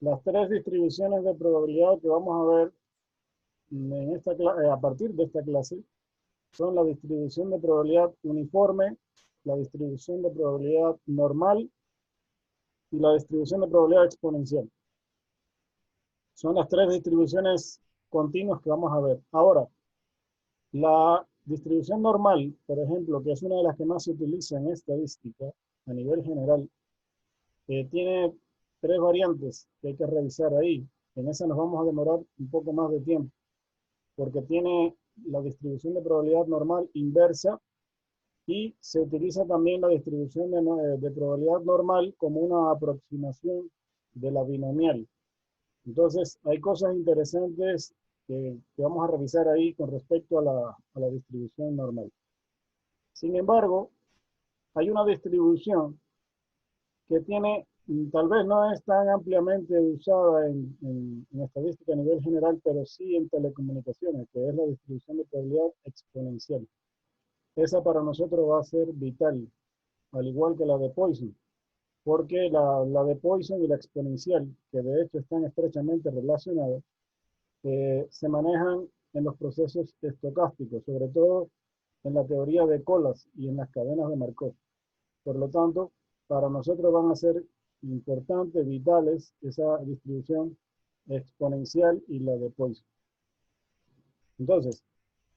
Las tres distribuciones de probabilidad que vamos a ver en a partir de esta clase son la distribución de probabilidad uniforme, la distribución de probabilidad normal y la distribución de probabilidad exponencial. Son las tres distribuciones continuas que vamos a ver. Ahora, la distribución normal, por ejemplo, que es una de las que más se utiliza en estadística a nivel general, tiene tres variantes que hay que revisar ahí. En esa nos vamos a demorar un poco más de tiempo, porque tiene la distribución de probabilidad normal inversa y se utiliza también la distribución de probabilidad normal como una aproximación de la binomial. Entonces, hay cosas interesantes que vamos a revisar ahí con respecto a la distribución normal. Sin embargo, hay una distribución que tiene, tal vez no es tan ampliamente usada en estadística a nivel general, pero sí en telecomunicaciones, que es la distribución de probabilidad exponencial. Esa para nosotros va a ser vital, al igual que la de Poisson, porque la de Poisson y la exponencial, que de hecho están estrechamente relacionadas, se manejan en los procesos estocásticos, sobre todo en la teoría de colas y en las cadenas de Markov. Por lo tanto, para nosotros van a ser importantes, vitales, esa distribución exponencial y la de Poisson. Entonces,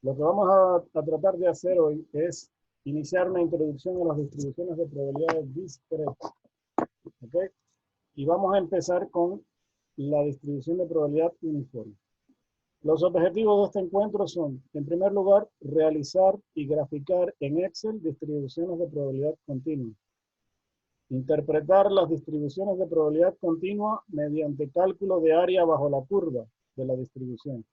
lo que vamos a tratar de hacer hoy es iniciar una introducción a las distribuciones de probabilidades discretas. ¿Okay? Y vamos a empezar con la distribución de probabilidad uniforme. Los objetivos de este encuentro son, en primer lugar, realizar y graficar en Excel distribuciones de probabilidad continua. Interpretar las distribuciones de probabilidad continua mediante cálculo de área bajo la curva de la distribución.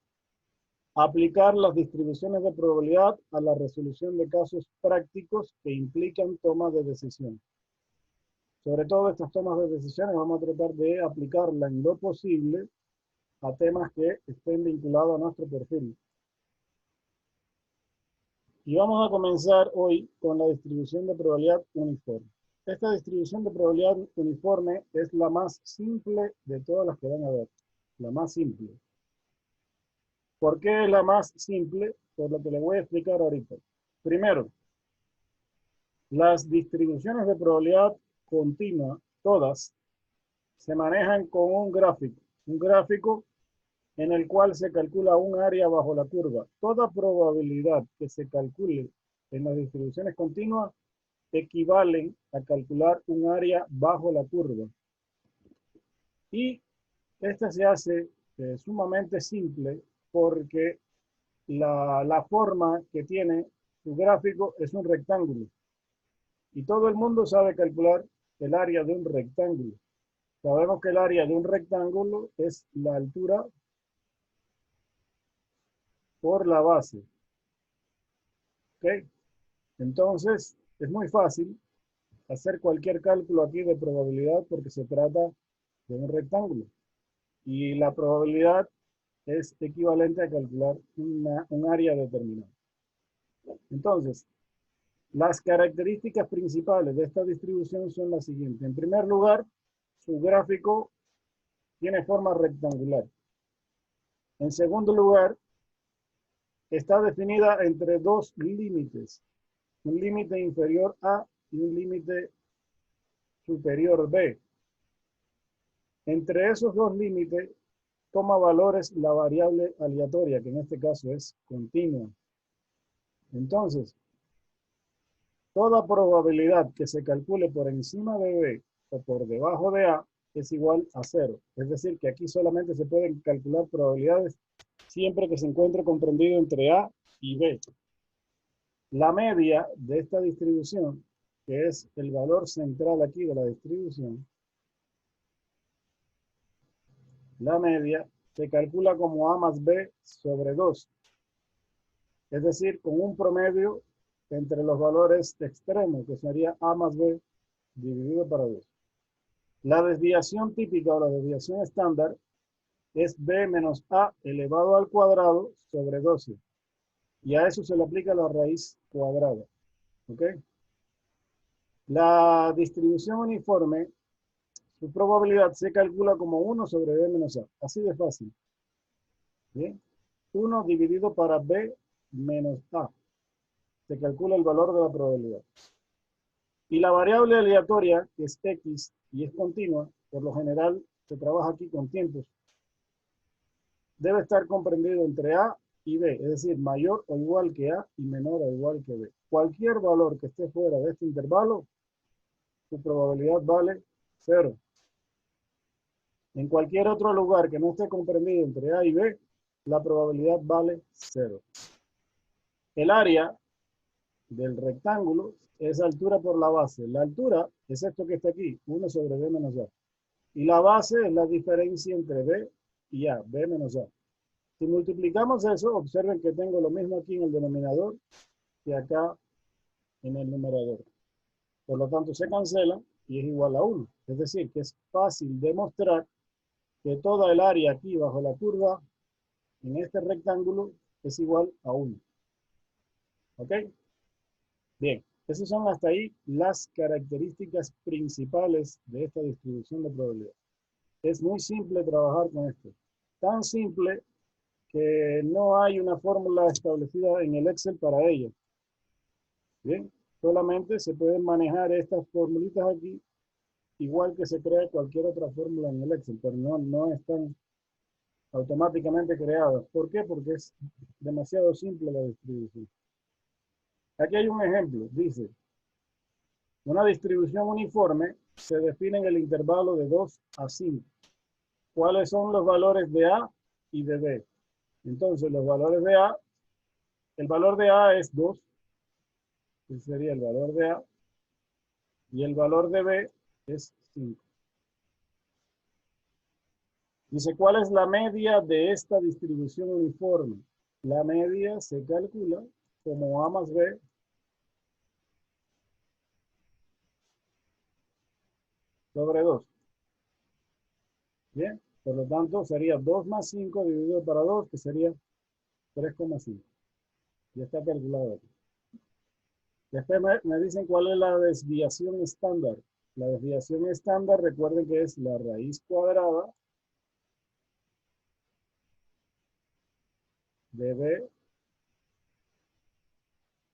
Aplicar las distribuciones de probabilidad a la resolución de casos prácticos que implican toma de decisión. Sobre todo estas tomas de decisiones vamos a tratar de aplicarla en lo posible a temas que estén vinculados a nuestro perfil. Y vamos a comenzar hoy con la distribución de probabilidad uniforme. Esta distribución de probabilidad uniforme es la más simple de todas las que van a ver. La más simple. ¿Por qué es la más simple? Por lo que le voy a explicar ahorita. Primero, las distribuciones de probabilidad continua, todas, se manejan con un gráfico. Un gráfico en el cual se calcula un área bajo la curva. Toda probabilidad que se calcule en las distribuciones continuas equivalen a calcular un área bajo la curva. Y esta se hace sumamente simple porque la forma que tiene su gráfico es un rectángulo. Y todo el mundo sabe calcular el área de un rectángulo. Sabemos que el área de un rectángulo es la altura por la base. ¿Ok? Entonces, es muy fácil hacer cualquier cálculo aquí de probabilidad porque se trata de un rectángulo. Y la probabilidad es equivalente a calcular un área determinada. Entonces, las características principales de esta distribución son las siguientes. En primer lugar, su gráfico tiene forma rectangular. En segundo lugar, está definida entre dos límites. Un límite inferior A y un límite superior B. Entre esos dos límites toma valores la variable aleatoria, que en este caso es continua. Entonces, toda probabilidad que se calcule por encima de B o por debajo de A es igual a 0. Es decir, que aquí solamente se pueden calcular probabilidades siempre que se encuentre comprendido entre A y B. La media de esta distribución, que es el valor central aquí de la distribución, la media se calcula como A más B sobre 2. Es decir, con un promedio entre los valores extremos, que sería A más B dividido para 2. La desviación típica o la desviación estándar es B menos A elevado al cuadrado sobre 12. Y a eso se le aplica la raíz cuadrada. ¿Ok? La distribución uniforme Su probabilidad se calcula como 1 sobre B menos A. Así de fácil. ¿Bien? 1 dividido para B menos A. Se calcula el valor de la probabilidad. Y la variable aleatoria, que es X y es continua, por lo general se trabaja aquí con tiempos, debe estar comprendido entre A y B, es decir, mayor o igual que A y menor o igual que B. Cualquier valor que esté fuera de este intervalo, su probabilidad vale 0. En cualquier otro lugar que no esté comprendido entre A y B, la probabilidad vale 0. El área del rectángulo es altura por la base. La altura es esto que está aquí, 1 sobre B menos A. Y la base es la diferencia entre B y A, B menos A. Si multiplicamos eso, observen que tengo lo mismo aquí en el denominador que acá en el numerador. Por lo tanto, se cancela y es igual a 1. Es decir, que es fácil demostrar que toda el área aquí bajo la curva, en este rectángulo, es igual a 1. ¿Ok? Bien, esas son hasta ahí las características principales de esta distribución de probabilidad. Es muy simple trabajar con esto. Tan simple que no hay una fórmula establecida en el Excel para ello. Bien, solamente se pueden manejar estas formulitas aquí, igual que se crea cualquier otra fórmula en el Excel, pero no están automáticamente creadas. ¿Por qué? Porque es demasiado simple la distribución. Aquí hay un ejemplo, dice, una distribución uniforme se define en el intervalo de 2 a 5. ¿Cuáles son los valores de A y de B? Entonces, los valores de A, el valor de A es 2, ese sería el valor de A, y el valor de B es 5. Dice, ¿cuál es la media de esta distribución uniforme? La media se calcula como A más B sobre 2. Bien, por lo tanto sería 2 más 5 dividido para 2, que sería 3,5. Ya está calculado aquí. Después me dicen cuál es la desviación estándar. La desviación estándar, recuerden que es la raíz cuadrada de B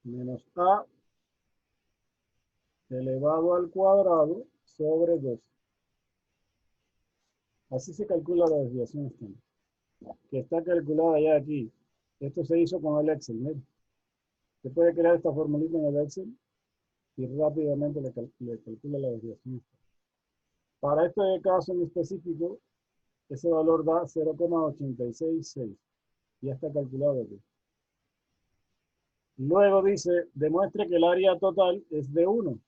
menos A elevado al cuadrado sobre 2. Así se calcula la desviación estándar, que está calculada ya aquí. Esto se hizo con el Excel, ¿no? Se puede crear esta formulita en el Excel y rápidamente le calcula la desviación estándar. Para este caso en específico, ese valor da 0,866. Ya está calculado aquí. Luego dice, demuestre que el área total es de 1.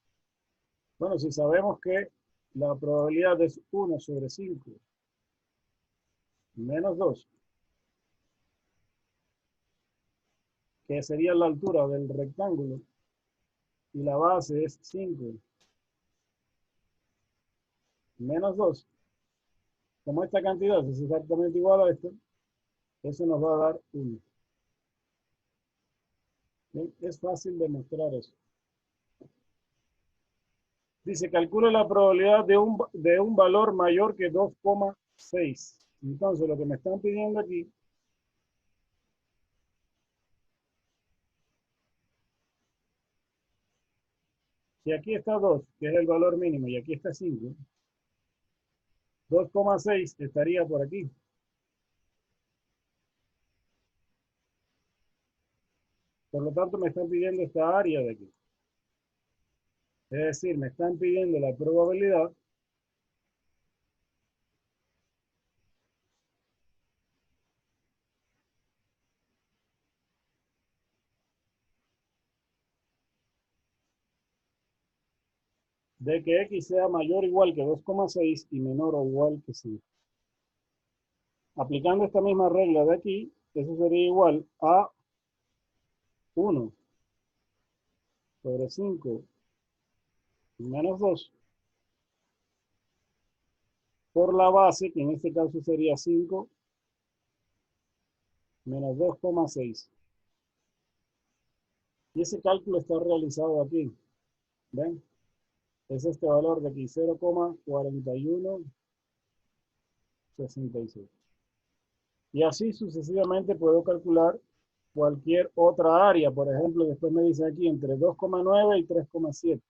Bueno, si sabemos que la probabilidad es 1 sobre 5 menos 2, que sería la altura del rectángulo, y la base es 5 menos 2, como esta cantidad es exactamente igual a esto, eso nos va a dar 1. ¿Bien? Es fácil demostrar eso. Dice, calcule la probabilidad de un valor mayor que 2,6. Entonces, lo que me están pidiendo aquí, si aquí está 2, que es el valor mínimo, y aquí está 5, 2,6 estaría por aquí. Por lo tanto, me están pidiendo esta área de aquí. Es decir, me están pidiendo la probabilidad de que X sea mayor o igual que 2,6 y menor o igual que 5. Aplicando esta misma regla de aquí, eso sería igual a 1 sobre 5 menos 2 por la base, que en este caso sería 5 menos 2,6. Y ese cálculo está realizado aquí. ¿Ven? es este valor de aquí, 0,4166. Y así sucesivamente puedo calcular cualquier otra área. Por ejemplo, después me dice aquí entre 2,9 y 3,7.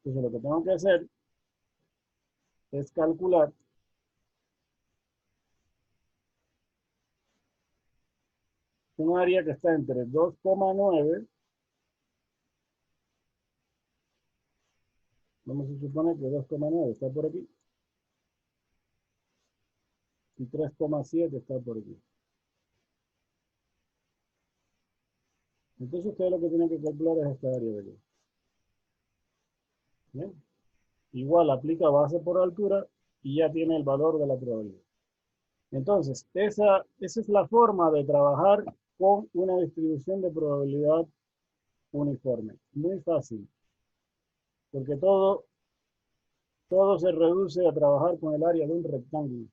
Entonces lo que tengo que hacer es calcular un área que está entre 2,9, vamos a suponer que 2,9 está por aquí, y 3,7 está por aquí. Entonces ustedes lo que tienen que calcular es esta área de aquí. ¿Bien? Igual aplica base por altura y ya tiene el valor de la probabilidad. Entonces, esa es la forma de trabajar con una distribución de probabilidad uniforme. Muy fácil, porque todo se reduce a trabajar con el área de un rectángulo.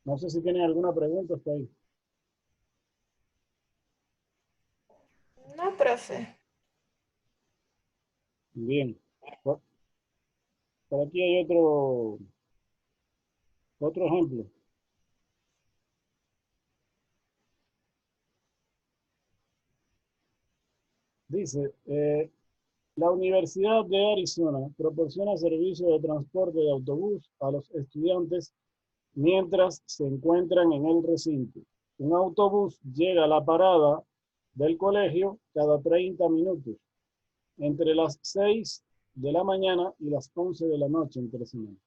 No sé si tienen alguna pregunta hasta ahí. No, profe. Bien. Por aquí hay otro ejemplo. Dice, la Universidad de Arizona proporciona servicio de transporte de autobús a los estudiantes mientras se encuentran en el recinto. Un autobús llega a la parada del colegio cada 30 minutos, entre las 6 de la mañana y las 11 de la noche entre semana.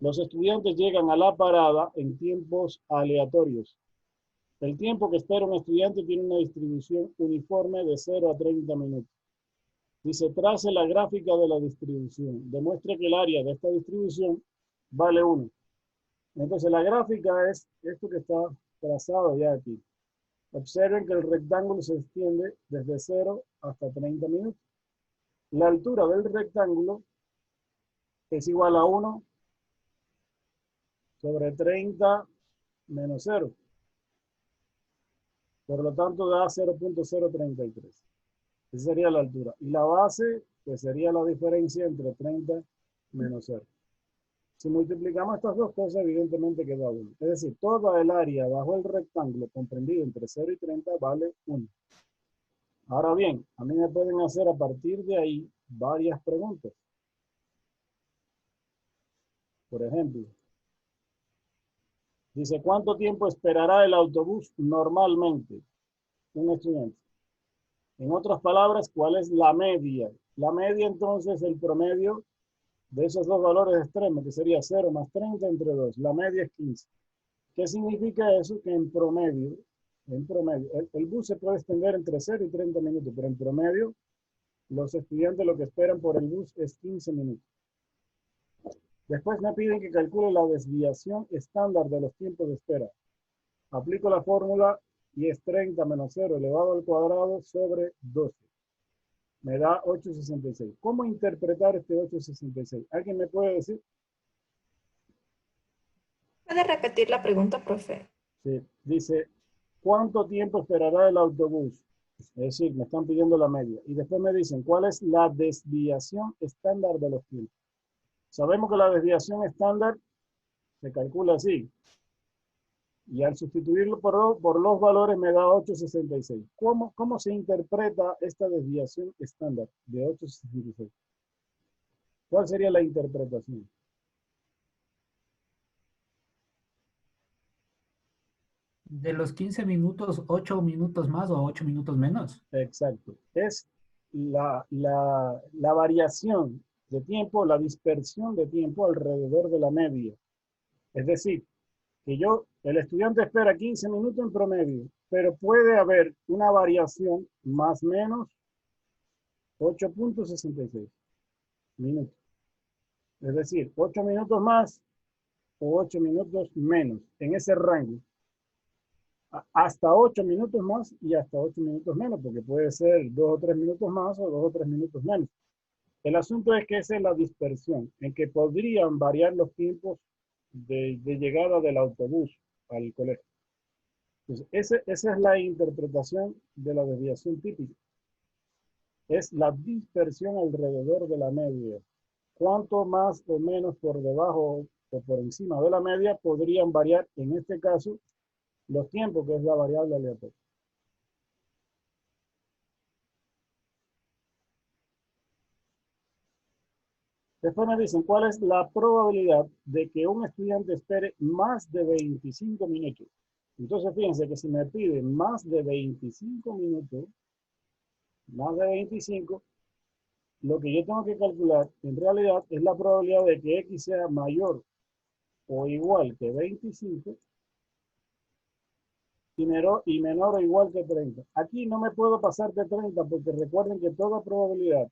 Los estudiantes llegan a la parada en tiempos aleatorios. El tiempo que espera un estudiante tiene una distribución uniforme de 0 a 30 minutos. Dice, trace la gráfica de la distribución. Demuestre que el área de esta distribución vale 1. Entonces la gráfica es esto que está trazado ya aquí. Observen que el rectángulo se extiende desde 0 hasta 30 minutos. La altura del rectángulo es igual a 1 sobre 30 menos 0. Por lo tanto da 0,033. Esa sería la altura. Y la base, pues sería la diferencia entre 30 menos 0. Si multiplicamos estas dos cosas, evidentemente queda 1. Es decir, toda el área bajo el rectángulo comprendido entre 0 y 30 vale 1. Ahora bien, a mí me pueden hacer a partir de ahí varias preguntas. Por ejemplo, dice, ¿cuánto tiempo esperará el autobús normalmente un estudiante? En otras palabras, ¿cuál es la media? La media entonces es el promedio de esos dos valores extremos, que sería 0 más 30 entre 2. La media es 15. ¿Qué significa eso? Que en promedio, el bus se puede extender entre 0 y 30 minutos, pero en promedio los estudiantes lo que esperan por el bus es 15 minutos. Después me piden que calcule la desviación estándar de los tiempos de espera. Aplico la fórmula y es 30 menos 0 elevado al cuadrado sobre 12. Me da 8,66. ¿Cómo interpretar este 8,66? ¿Alguien me puede decir? ¿Puede repetir la pregunta, profe? Sí. Dice, ¿cuánto tiempo esperará el autobús? Es decir, me están pidiendo la media. Y después me dicen, ¿cuál es la desviación estándar de los tiempos? Sabemos que la desviación estándar se calcula así. Y al sustituirlo por los valores me da 8,66. ¿Cómo se interpreta esta desviación estándar de 8,66? ¿Cuál sería la interpretación? De los 15 minutos, 8 minutos más o 8 minutos menos. Exacto. Es la variación de tiempo, la dispersión de tiempo alrededor de la media. Es decir, que el estudiante espera 15 minutos en promedio, pero puede haber una variación más o menos 8,66 minutos. Es decir, 8 minutos más o 8 minutos menos en ese rango. Hasta 8 minutos más y hasta 8 minutos menos, porque puede ser 2 o 3 minutos más o 2 o 3 minutos menos. El asunto es que esa es la dispersión, en que podrían variar los tiempos de llegada del autobús al colegio. Entonces, esa es la interpretación de la desviación típica. es la dispersión alrededor de la media. Cuanto más o menos por debajo o por encima de la media podrían variar, en este caso, los tiempos, que es la variable aleatoria. Después me dicen, ¿cuál es la probabilidad de que un estudiante espere más de 25 minutos? Entonces, fíjense que si me piden más de 25 minutos, más de 25, lo que yo tengo que calcular en realidad es la probabilidad de que X sea mayor o igual que 25 y menor o igual que 30. Aquí no me puedo pasar de 30 porque recuerden que toda probabilidad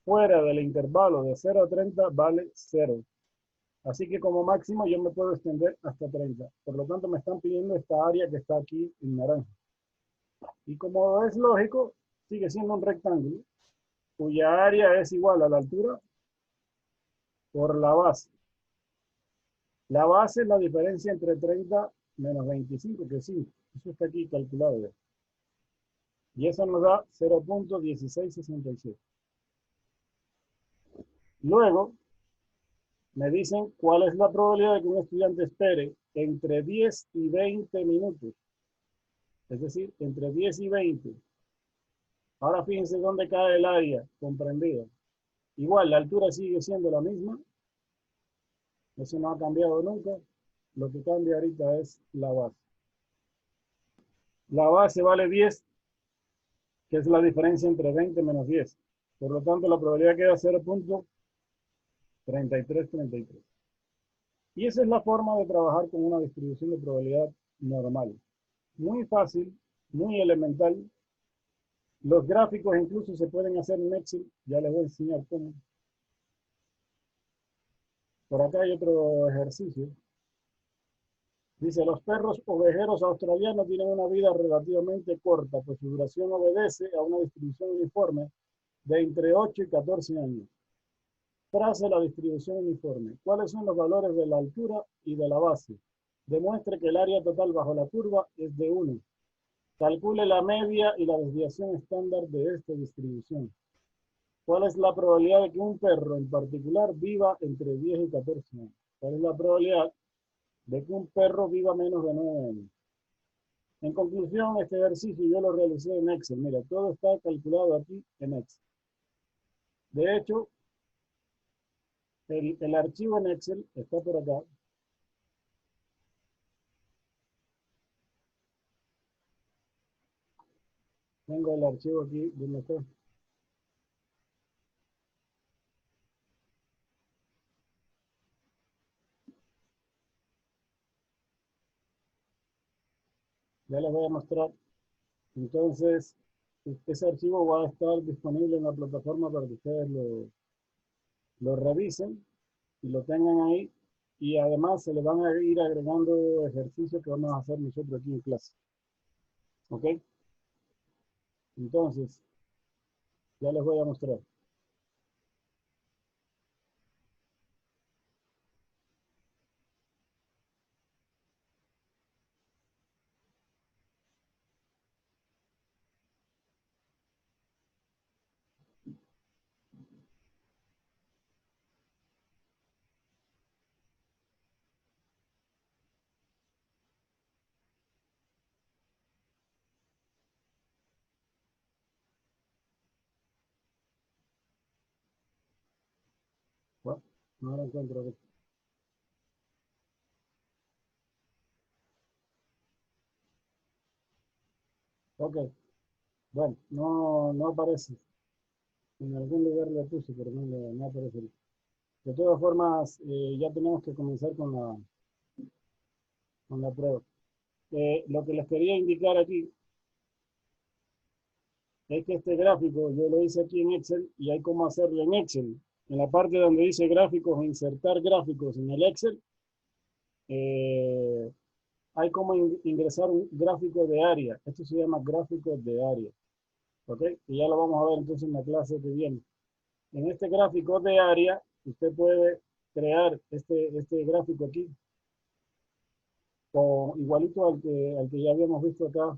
fuera del intervalo de 0 a 30 vale 0. Así que como máximo yo me puedo extender hasta 30. Por lo tanto me están pidiendo esta área que está aquí en naranja. Y como es lógico, sigue siendo un rectángulo cuya área es igual a la altura por la base. La base es la diferencia entre 30 menos 25, que es 5. Eso está aquí calculado ya. Y eso nos da 0.1667. Luego, me dicen cuál es la probabilidad de que un estudiante espere entre 10 y 20 minutos. Es decir, entre 10 y 20. Ahora fíjense dónde cae el área comprendida. Igual, la altura sigue siendo la misma. Eso no ha cambiado nunca. Lo que cambia ahorita es la base. La base vale 10, que es la diferencia entre 20 menos 10. Por lo tanto, la probabilidad queda 0.3333. Y esa es la forma de trabajar con una distribución de probabilidad normal. Muy fácil, muy elemental. Los gráficos incluso se pueden hacer en Excel. Ya les voy a enseñar cómo. Por acá hay otro ejercicio. Dice, los perros ovejeros australianos tienen una vida relativamente corta, pues su duración obedece a una distribución uniforme de entre 8 y 14 años. Trace la distribución uniforme. ¿Cuáles son los valores de la altura y de la base? Demuestre que el área total bajo la curva es de 1. Calcule la media y la desviación estándar de esta distribución. ¿Cuál es la probabilidad de que un perro en particular viva entre 10 y 14 años? ¿Cuál es la probabilidad de que un perro viva menos de 9 años? En conclusión, este ejercicio yo lo realicé en Excel. Mira, todo está calculado aquí en Excel. De hecho, el archivo en Excel está por acá. Tengo el archivo aquí, ¿dónde está? Ya les voy a mostrar. Entonces, ese archivo va a estar disponible en la plataforma para que ustedes lo revisen y lo tengan ahí. Y además se le van a ir agregando ejercicios que vamos a hacer nosotros aquí en clase. ¿Ok? Entonces, ya les voy a mostrar. Bueno, no lo encuentro aquí. Ok, bueno, no aparece. En algún lugar le puse, pero no aparece. De todas formas, ya tenemos que comenzar con la prueba. Lo que les quería indicar aquí es que este gráfico yo lo hice aquí en Excel y hay cómo hacerlo en Excel. En la parte donde dice gráficos, insertar gráficos en el Excel, eh, hay como ingresar un gráfico de área. Esto se llama gráfico de área. ¿Ok? Y ya lo vamos a ver entonces en la clase que viene. En este gráfico de área, usted puede crear este gráfico aquí, o igualito al que ya habíamos visto acá,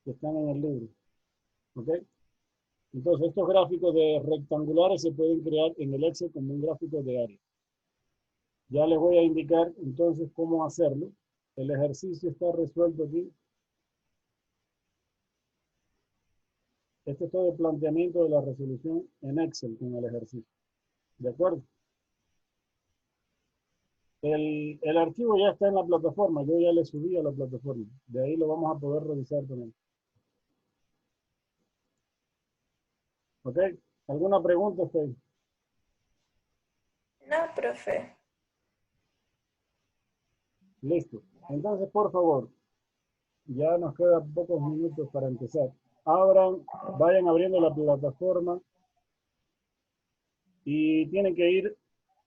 que están en el libro. ¿Ok? Entonces, estos gráficos de rectangulares se pueden crear en el Excel como un gráfico de área. Ya les voy a indicar entonces cómo hacerlo. El ejercicio está resuelto aquí. Este es todo el planteamiento de la resolución en Excel con el ejercicio. ¿De acuerdo? El archivo ya está en la plataforma. Yo ya le subí a la plataforma. De ahí lo vamos a poder revisar también. ¿Ok? ¿Alguna pregunta, usted? No, profe. Listo. Entonces, por favor, ya nos quedan pocos minutos para empezar. Abran, vayan abriendo la plataforma y tienen que ir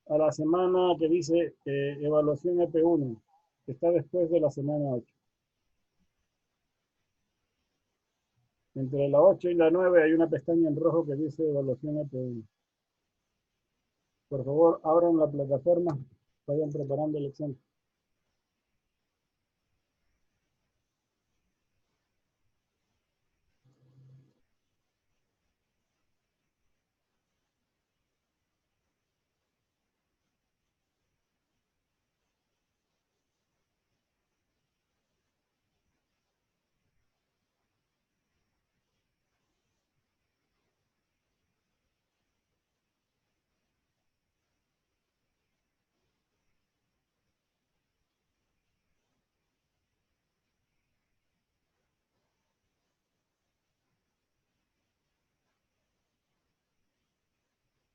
a la semana que dice evaluación EP1, que está después de la semana 8. Entre la 8 y la 9 hay una pestaña en rojo que dice evaluación EP1. Por favor, abran la plataforma, vayan preparando el examen.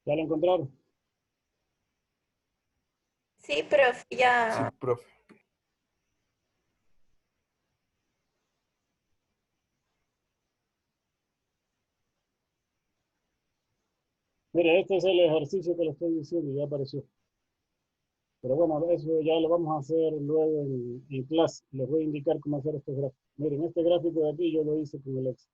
¿Ya lo encontraron? Sí, profe, Sí, ya. profe. Mire, este es el ejercicio que le estoy diciendo, ya apareció. Pero bueno, eso ya lo vamos a hacer luego en clase. Les voy a indicar cómo hacer estos gráficos. Miren, este gráfico de aquí yo lo hice con el Excel.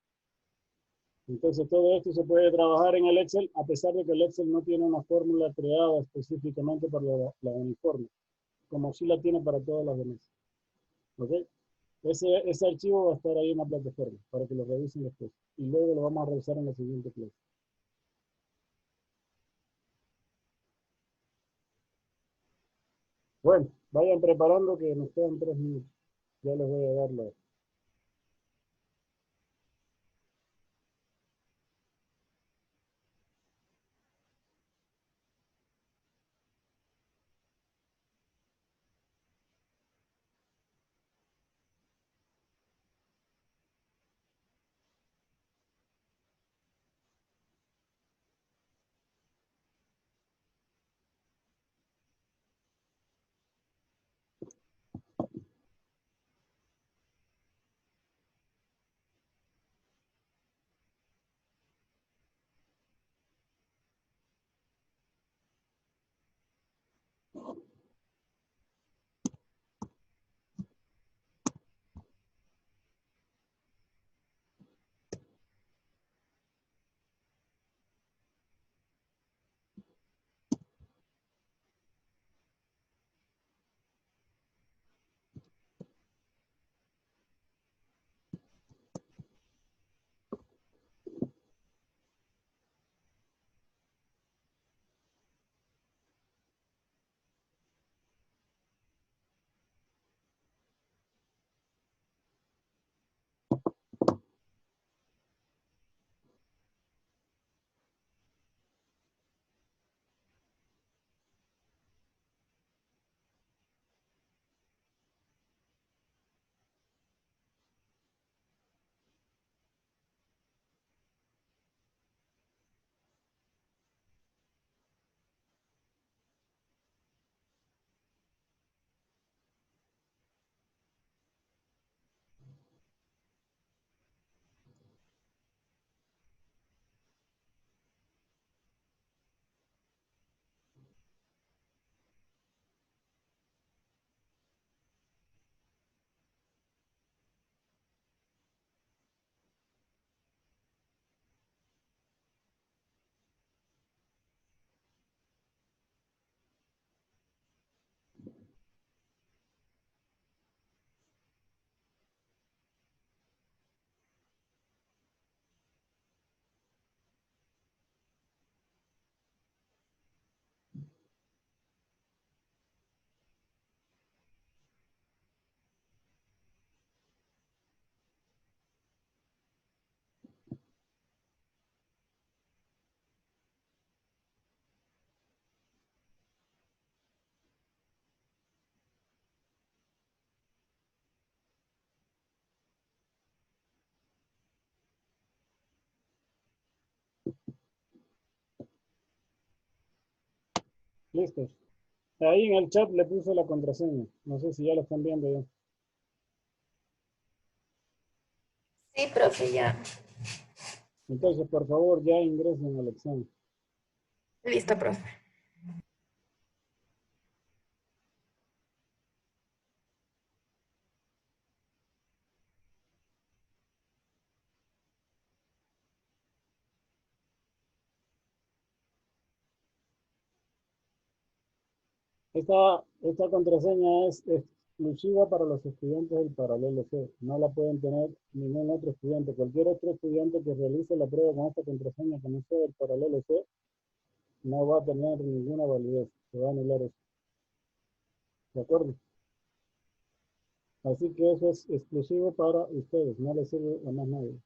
Entonces todo esto se puede trabajar en el Excel a pesar de que el Excel no tiene una fórmula creada específicamente para la uniforme, como sí la tiene para todas las demás. ¿Ok? Ese archivo va a estar ahí en la plataforma para que lo revisen después. Y luego lo vamos a revisar en la siguiente clase. Bueno, vayan preparando que nos quedan 3 minutos. Ya les voy a dar la... Listos. Ahí en el chat le puse la contraseña. No sé si ya lo están viendo ya. Sí, profe, ya. Entonces, por favor, ya ingresen al examen. Listo, profe. Esta contraseña es exclusiva para los estudiantes del paralelo C. No la pueden tener ningún otro estudiante. Cualquier otro estudiante que realice la prueba con esta contraseña que no sea del paralelo C, no va a tener ninguna validez. Se va a anular eso. ¿De acuerdo? Así que eso es exclusivo para ustedes. No les sirve a más nadie.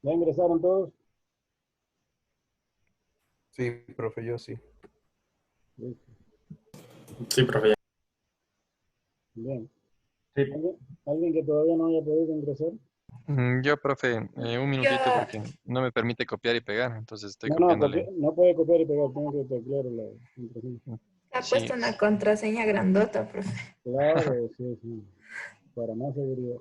¿Ya ingresaron todos? Sí, profe, yo sí. Listo. Sí, profe. Bien. Sí. ¿Alguien que todavía no haya podido ingresar? Yo, profe, un minutito Yo, porque no me permite copiar y pegar, entonces estoy No, copiándole. no puede copiar y pegar. Tengo que teclear la contraseña. ha Sí, puesto una contraseña grandota, profe. Claro, sí, sí. Para más seguridad.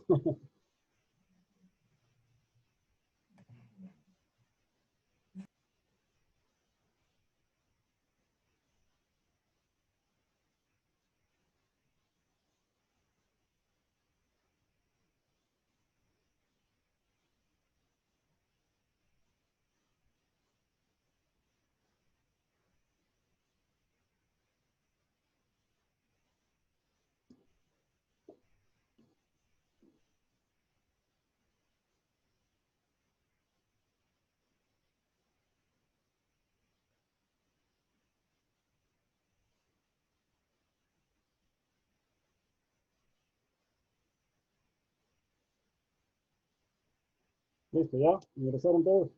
Listo, ¿ya? ¿Ingresaron todos?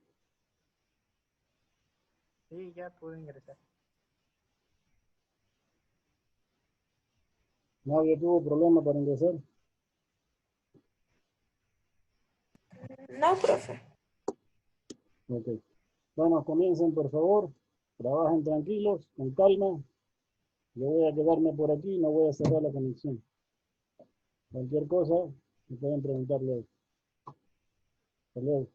Sí, ya pude ingresar. ¿Nadie tuvo problema para ingresar? No, profe. Ok. Bueno, comiencen, por favor. Trabajen tranquilos, con calma. Yo voy a quedarme por aquí, no voy a cerrar la conexión. Cualquier cosa, me pueden preguntar luego. Hasta luego.